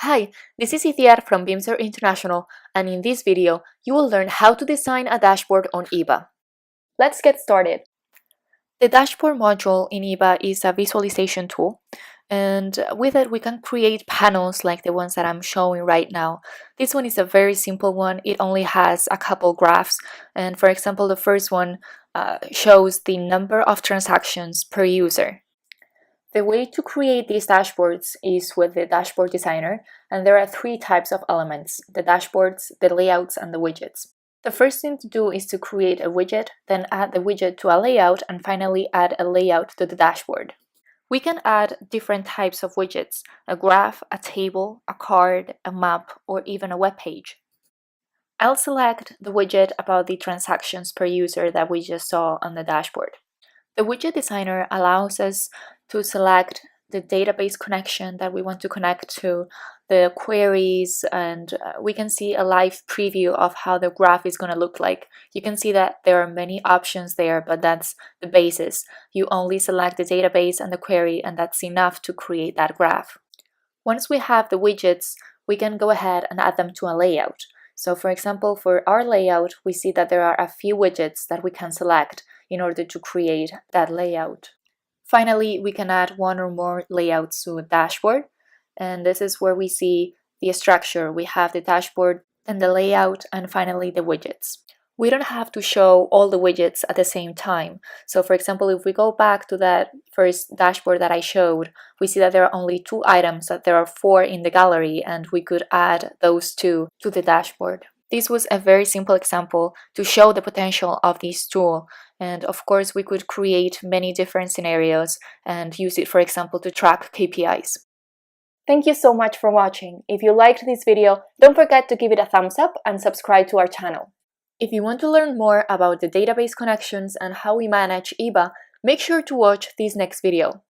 Hi, this is Ithiar from Bimser International, and in this video, you will learn how to design a dashboard on eBA. Let's get started. The dashboard module in eBA is a visualization tool, and with it we can create panels like the ones that I'm showing right now. This one is a very simple one. It only has a couple graphs, and for example, the first one shows the number of transactions per user. The way to create these dashboards is with the dashboard designer, and there are three types of elements: the dashboards, the layouts, and the widgets. The first thing to do is to create a widget, then add the widget to a layout, and finally add a layout to the dashboard. We can add different types of widgets: a graph, a table, a card, a map, or even a web page. I'll select the widget about the transactions per user that we just saw on the dashboard. The widget designer allows us to select the database connection that we want to connect to, the queries, and we can see a live preview of how the graph is going to look like. You can see that there are many options there, but that's the basis. You only select the database and the query, and that's enough to create that graph. Once we have the widgets, we can go ahead and add them to a layout. So for example, for our layout, we see that there are a few widgets that we can select in order to create that layout. Finally, we can add one or more layouts to a dashboard, and this is where we see the structure. We have the dashboard, then the layout, and finally the widgets. We don't have to show all the widgets at the same time. So for example, if we go back to that first dashboard that I showed, we see that there are only 2 items, that there are 4 in the gallery, and we could add those 2 to the dashboard. This was a very simple example to show the potential of this tool. And of course, we could create many different scenarios and use it, for example, to track KPIs. Thank you so much for watching. If you liked this video, don't forget to give it a thumbs up and subscribe to our channel. If you want to learn more about the database connections and how we manage eBA, make sure to watch this next video.